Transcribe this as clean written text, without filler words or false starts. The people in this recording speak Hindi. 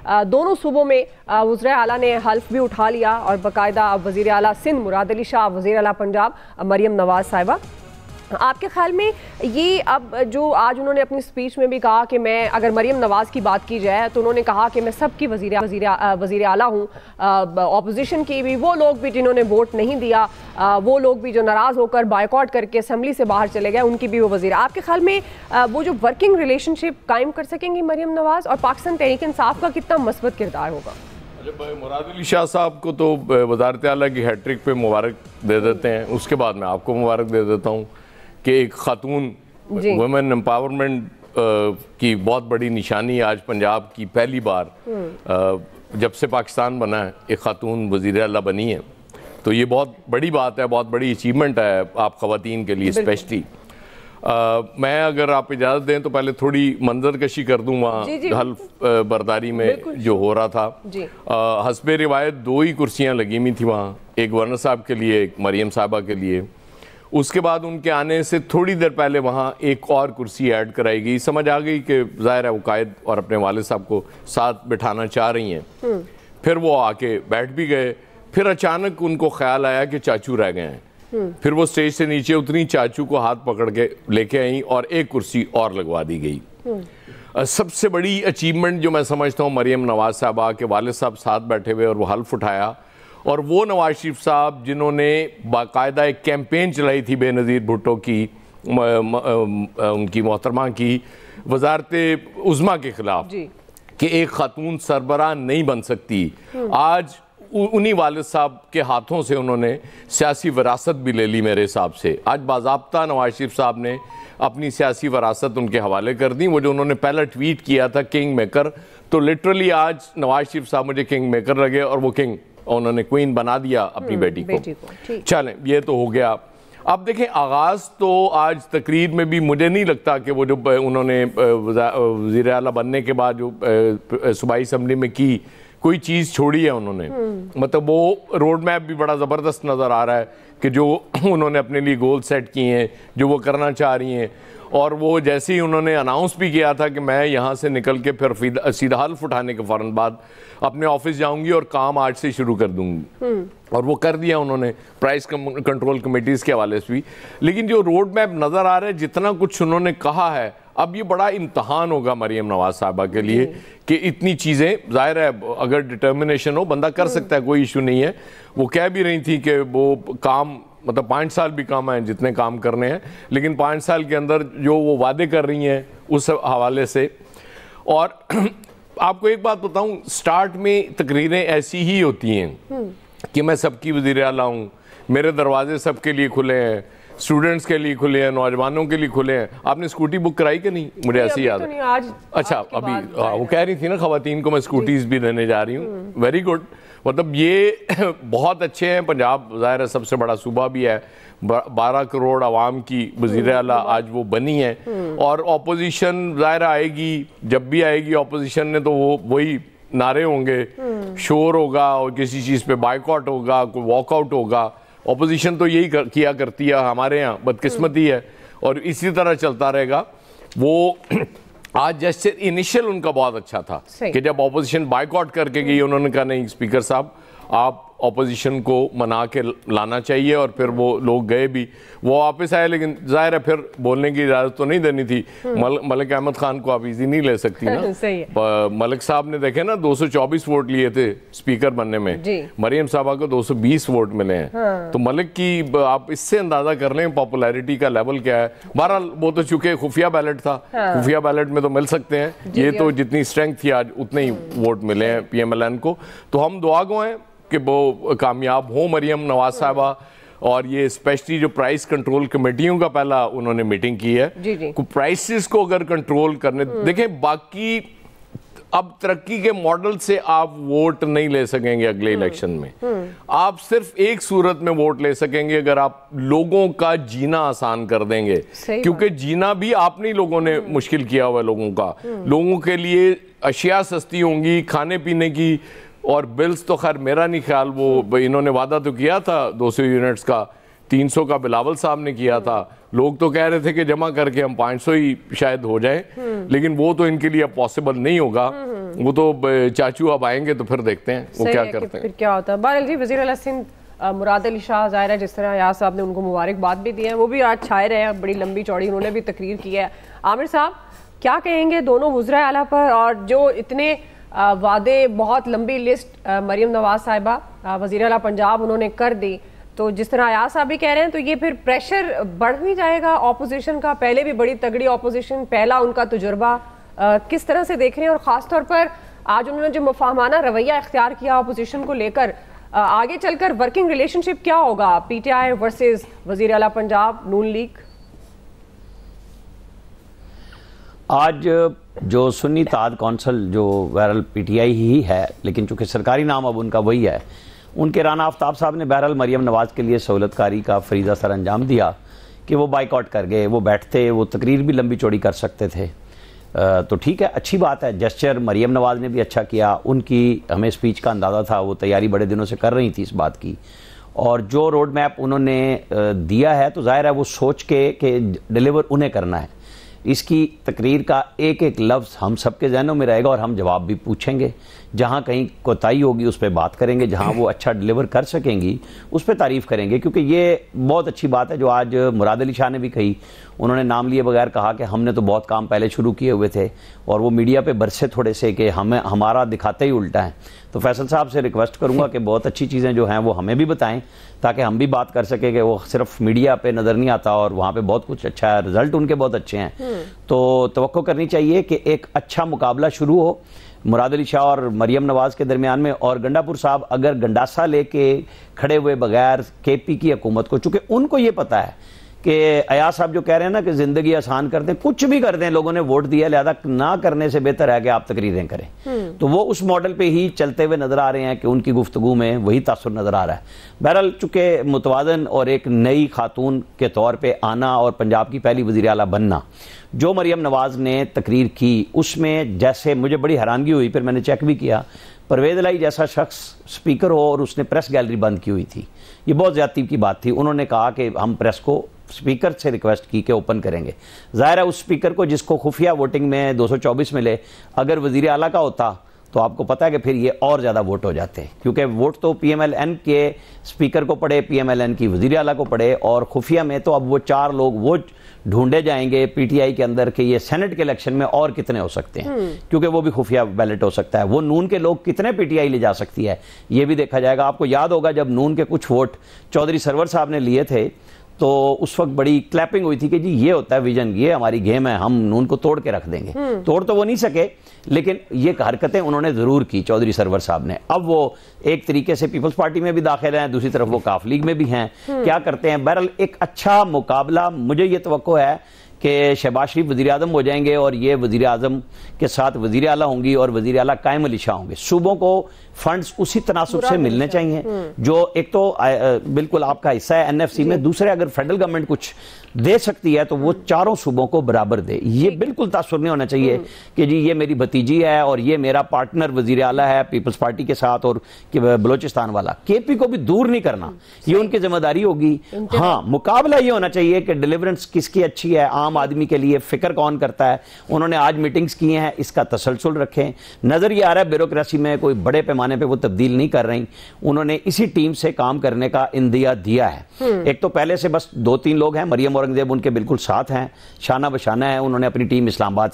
दोनों सूबों में वज़ीर आला ने हल्फ भी उठा लिया और बाकायदा वज़ीर आला सिंध मुराद अली शाह, वज़ीर आला पंजाब मरियम नवाज़ साहिबा। आपके ख्याल में ये अब जो आज उन्होंने अपनी स्पीच में भी कहा कि मैं, अगर मरियम नवाज़ की बात की जाए तो उन्होंने कहा कि मैं सबकी वज़ीर आला हूँ, ऑपोजिशन की भी, वो लोग भी जिन्होंने वोट नहीं दिया, वो लोग भी जो नाराज़ होकर बायकॉट करके असम्बली से बाहर चले गए, उनकी भी वो वज़ीर। आपके ख्याल में वो जो वर्किंग रिलेशनशिप कायम कर सकेंगी मरियम नवाज़ और पाकिस्तान तहरीक इंसाफ का कितना मस्बत किरदार होगा? मुराद अली शाह साहब को तो वज़ारत आला की हैट्रिक पे मुबारक दे देते हैं, उसके बाद मैं आपको मुबारक दे देता हूँ कि एक खातून वुमेन एम्पावरमेंट की बहुत बड़ी निशानी आज पंजाब की पहली बार जब से पाकिस्तान बना है एक खातून वज़ीर आला बनी है, तो ये बहुत बड़ी बात है, बहुत बड़ी अचीवमेंट है आप ख़वातीन के लिए स्पेशली। मैं अगर आप इजाज़त दें तो पहले थोड़ी मंजर कशी कर दूँ वहाँ हल्फ बर्दारी में जो हो रहा था। हस्बे रिवायत 2 ही कुर्सियाँ लगी हुई थी वहाँ, एक गवर्नर साहब के लिए, एक मरियम साहबा के लिए। उसके बाद उनके आने से थोड़ी देर पहले वहाँ एक और कुर्सी ऐड कराई गई। समझ आ गई कि ज़ाहिर है वो कायद और अपने वालिद साहब को साथ बिठाना चाह रही हैं। फिर वो आके बैठ भी गए। फिर अचानक उनको ख्याल आया कि चाचू रह गए हैं। फिर वो स्टेज से नीचे उतरी, चाचू को हाथ पकड़ के लेके आई और एक कुर्सी और लगवा दी गई। सबसे बड़ी अचीवमेंट जो मैं समझता हूँ मरियम नवाज़ साहबा के वालिद साहब साथ बैठे हुए और वो हल्फ उठाया, और वो नवाज शरीफ साहब जिन्होंने बाकायदा एक कैंपेन चलाई थी बेनज़ीर भुट्टो की, उनकी मोहतरमा की वजारत उज़्मा के ख़िलाफ़ कि एक खातून सरबराह नहीं बन सकती। आज उन्हीं वालिद साहब के हाथों से उन्होंने सियासी विरासत भी ले ली मेरे हिसाब से। आज बाज़ाब्ता नवाज शरीफ साहब ने अपनी सियासी विरासत उनके हवाले कर दी। वो जो उन्होंने पहला ट्वीट किया था किंग मेकर, तो लिटरली आज नवाज शरीफ साहब मुझे किंग मेकर लगे और वो किंग, उन्होंने क्वीन बना दिया अपनी बेटी को। चलें, ये तो हो गया। अब देखें, आगाज़ तो आज तकरीर में भी मुझे नहीं लगता कि वो जो उन्होंने वज़ीर आला बनने के बाद जो सूबाई असम्बली में की कोई चीज़ छोड़ी है उन्होंने। मतलब वो रोड मैप भी बड़ा ज़बरदस्त नज़र आ रहा है कि जो उन्होंने अपने लिए गोल सेट किए हैं, जो वो करना चाह रही हैं। और वो जैसे ही उन्होंने अनाउंस भी किया था कि मैं यहाँ से निकल के फिर सीधा हल्फ उठाने के फ़ौरन बाद अपने ऑफिस जाऊंगी और काम आज से शुरू कर दूंगी, और वो कर दिया उन्होंने प्राइस कंट्रोल कमेटीज़ के हवाले से भी। लेकिन जो रोड मैप नज़र आ रहा है, जितना कुछ उन्होंने कहा है, अब ये बड़ा इम्तहान होगा मरियम नवाज साहबा के लिए कि इतनी चीज़ें, ज़ाहिर है अगर डिटर्मिनेशन हो बंदा कर सकता है, कोई इशू नहीं है। वो कह भी रही थी कि वो काम, मतलब 5 साल भी कम हैं जितने काम करने हैं, लेकिन 5 साल के अंदर जो वो वादे कर रही हैं उस हवाले से। और आपको एक बात बताऊं, स्टार्ट में तकरीरें ऐसी ही होती हैं कि मैं सबकी वज़ीर आला हूँ, मेरे दरवाजे सबके लिए खुले हैं, स्टूडेंट्स के लिए खुले हैं, नौजवानों के लिए खुले हैं। आपने स्कूटी बुक कराई कि नहीं? मुझे ऐसे याद है। अच्छा, अभी वो कह रही थी ना ख़वातीन को मैं स्कूटीज़ भी देने जा रही हूँ। Very good. मतलब ये बहुत अच्छे हैं। पंजाब ज़ाहिर है सबसे बड़ा सूबा भी है, 12 करोड़ आवाम की वज़ीर आला आज वो बनी है। और ऑपोजिशन ज़ाहिर आएगी, जब भी आएगी ऑपोजिशन ने, तो वो वही नारे होंगे, शोर होगा और किसी चीज़ पे बायकॉट होगा, कोई वॉकआउट होगा। ऑपोजिशन तो यही किया करती है हमारे यहाँ, बदकिस्मती है, और इसी तरह चलता रहेगा। वो आज जैसे इनिशियल उनका बहुत अच्छा था कि जब ऑपोजिशन बायकॉट करके गई, उन्होंने कहा नहीं स्पीकर साहब आप ऑपोजिशन को मना के लाना चाहिए, और फिर वो लोग गए भी, वो वापस आए। लेकिन जाहिर है फिर बोलने की इजाज़त तो नहीं देनी थी। मलिक अहमद खान को आप इजी नहीं ले सकती ना। मलिक साहब ने देखे ना 224 वोट लिए थे स्पीकर बनने में, मरियम साहबा को 220 वोट मिले हैं। तो मलिक की आप इससे अंदाज़ा कर लें पॉपुलैरिटी का लेवल क्या है। बहरहाल वो तो चूंकि खुफिया बैलेट था, खुफिया बैलेट में तो मिल सकते हैं, ये तो जितनी स्ट्रेंथ थी आज उतने ही वोट मिले हैं PMLN को। तो हम दुआ गो हैं कि वो कामयाब हो मरियम नवाज साहबा। और ये स्पेशली जो प्राइस कंट्रोल कमेटियों का पहला उन्होंने मीटिंग की है, प्राइसेस को अगर कंट्रोल करने, देखें बाकी अब तरक्की के मॉडल से आप वोट नहीं ले सकेंगे अगले इलेक्शन में। आप सिर्फ एक सूरत में वोट ले सकेंगे अगर आप लोगों का जीना आसान कर देंगे, क्योंकि जीना भी आपने लोगों ने मुश्किल किया हुआ है लोगों का। लोगों के लिए अशिया सस्ती होंगी, खाने पीने की, और बिल्स तो खैर मेरा नहीं ख्याल, वो इन्होंने वादा तो किया था 200 यूनिट्स का, 300 का बिलावल साहब ने किया था। लोग तो कह रहे थे कि जमा करके हम 500 ही शायद हो जाए, लेकिन वो तो इनके लिए पॉसिबल नहीं होगा। वो तो चाचू अब आएंगे तो फिर देखते हैं वो क्या करते हैं, फिर क्या होता है। बहरहाल जी, वज़ीर आला सिंध मुराद अली शाह, ज़ाहिर है जिस तरह यास साहब ने उनको मुबारकबाद भी दी है, वो भी आज छाए रहे हैं, बड़ी लंबी चौड़ी उन्होंने भी तकरीर की है। आमिर साहब क्या कहेंगे दोनों वज़राए आला पर, और जो इतने वादे, बहुत लंबी लिस्ट मरियम नवाज साहिबा वज़ीर आला पंजाब उन्होंने कर दी, तो जिस तरह यास साहब भी कह रहे हैं तो ये फिर प्रेशर बढ़ नहीं जाएगा ऑपोजिशन का? पहले भी बड़ी तगड़ी ऑपोजिशन, पहला उनका तजुर्बा, किस तरह से देख रहे हैं? और ख़ास तौर पर आज उन्होंने जो मुफाहमाना रवैया इख्तियार किया ऑपोजिशन को लेकर, आगे चलकर वर्किंग रिलेशनशिप क्या होगा पीटीआई वर्सेस वज़ीर आला पंजाब नून लीग? आज जो सुन्नी इत्तेहाद कौंसिल जो बहरहाल पीटीआई ही है, लेकिन चूंकि सरकारी नाम अब उनका वही है, उनके राना आफ्ताब साहब ने बहरहाल मरियम नवाज़ के लिए सहूलतकारी का फरीज़ा सर अंजाम दिया कि वो बाइकआउट कर गए, वो बैठते, वो तकरीर भी लंबी चौड़ी कर सकते थे। तो ठीक है, अच्छी बात है, जेस्चर मरियम नवाज़ ने भी अच्छा किया, उनकी हमें स्पीच का अंदाज़ा था, वो तैयारी बड़े दिनों से कर रही थी इस बात की, और जो रोड मैप उन्होंने दिया है तो जाहिर है वो सोच के कि डिलीवर उन्हें करना है। इसकी तकरीर का एक एक लफ्ज़ हम सबके जहनों में रहेगा और हम जवाब भी पूछेंगे, जहाँ कहीं कोताही होगी उस पर बात करेंगे, जहाँ वो अच्छा डिलीवर कर सकेंगी उस पर तारीफ़ करेंगे, क्योंकि ये बहुत अच्छी बात है जो आज मुराद अली शाह ने भी कही। उन्होंने नाम लिए बगैर कहा कि हमने तो बहुत काम पहले शुरू किए हुए थे, और वो मीडिया पे बरसे थोड़े से कि हमें हमारा दिखाते ही उल्टा है। तो फैसल साहब से रिक्वेस्ट करूँगा कि बहुत अच्छी चीज़ें जो हैं वो हमें भी बताएं, ताकि हम भी बात कर सकें कि वो सिर्फ मीडिया पे नज़र नहीं आता और वहाँ पे बहुत कुछ अच्छा है, रिजल्ट उनके बहुत अच्छे हैं। तो तवक्को करनी चाहिए कि एक अच्छा मुकाबला शुरू हो मुराद अली शाह और मरियम नवाज़ के दरमियान में, और गंडापुर साहब अगर गंडासा लेके खड़े हुए बगैर केपी की हुकूमत को, चूँकि उनको ये पता है कि अयाज साहब जो कह रहे हैं ना कि ज़िंदगी आसान कर दें, कुछ भी कर दें, लोगों ने वोट दिया, लिहाजा ना करने से बेहतर है कि आप तकरीरें करें। तो वो उस मॉडल पे ही चलते हुए नज़र आ रहे हैं कि उनकी गुफ्तगू में वही तासुर नज़र आ रहा है। बहरहाल चूँकि मुतवाज़न और एक नई खातून के तौर पर आना और पंजाब की पहली वज़ीर आला बनना, जो मरियम नवाज़ ने तकरीर की उसमें जैसे मुझे बड़ी हैरानगी हुई, फिर मैंने चेक भी किया, परवेज़ इलाही जैसा शख्स स्पीकर हो और उसने प्रेस गैलरी बंद की हुई थी, ये बहुत ज़्यादती की बात थी। उन्होंने कहा कि हम प्रेस को स्पीकर से रिक्वेस्ट की कि ओपन करेंगे। ज़ाहिर है उस स्पीकर को जिसको खुफिया वोटिंग में 224 मिले, अगर वज़ीर आला का होता तो आपको पता है कि फिर ये और ज़्यादा वोट हो जाते हैं, क्योंकि वोट तो PMLN के स्पीकर को पड़े, PMLN की वज़ीर आला को पड़े, और खुफिया में तो अब वो 4 लोग वो ढूंढे जाएंगे PTI के अंदर कि ये सेनेट के इलेक्शन में और कितने हो सकते हैं, क्योंकि वो भी खुफिया बैलेट हो सकता है। वो नून के लोग कितने PTI ले जा सकती है ये भी देखा जाएगा। आपको याद होगा जब नून के कुछ वोट चौधरी सरवर साहब ने लिए थे तो उस वक्त बड़ी क्लैपिंग हुई थी कि जी ये होता है विजन, ये हमारी गेम है, हम नून को तोड़ के रख देंगे। तोड़ तो वो नहीं सके, लेकिन ये हरकतें उन्होंने ज़रूर की चौधरी सरवर साहब ने। अब वो एक तरीके से पीपल्स पार्टी में भी दाखिल हैं, दूसरी तरफ वो काफ लीग में भी हैं, क्या करते हैं। बहरहाल एक अच्छा मुकाबला, मुझे ये तवक्को है कि शहबाज शरीफ वज़ीर आज़म हो जाएंगे और ये वज़ीर आज़म के साथ वज़ीर आला होंगी और वज़ीर आला कायम अली शाह होंगे। सूबों को फंड्स उसी तनासुब से मिलने चाहिए, जो एक तो बिल्कुल आपका हिस्सा है NFC में, दूसरे अगर फेडरल गवर्नमेंट कुछ दे सकती है तो वो चारों सूबों को बराबर दे। ये बिल्कुल तासुर नहीं होना चाहिए कि जी ये मेरी भतीजी है और ये मेरा पार्टनर वज़ीर आला है पीपल्स पार्टी के साथ और बलोचिस्तान वाला। KP को भी दूर नहीं करना, ये उनकी जिम्मेदारी होगी। हाँ, मुकाबला ये होना चाहिए कि डिलीवरेंस किसकी अच्छी है, आम आदमी के लिए फिक्र कौन करता है। उन्होंने आज मीटिंग्स की हैं, इसका तसलसल रखें। नजर ये आ रहा है ब्यूरोक्रेसी में कोई बड़े पैमाने पे वो तब्दील नहीं कर रही, उन्होंने इसी टीम से काम करने का इंदिया दिया है। एक तो पहले से बस 2-3 लोग हैं, मरियम औरंगजेब उनके बिल्कुल साथ हैं, शाना बशाना है, उन्होंने अपनी टीम इस्लामाबाद से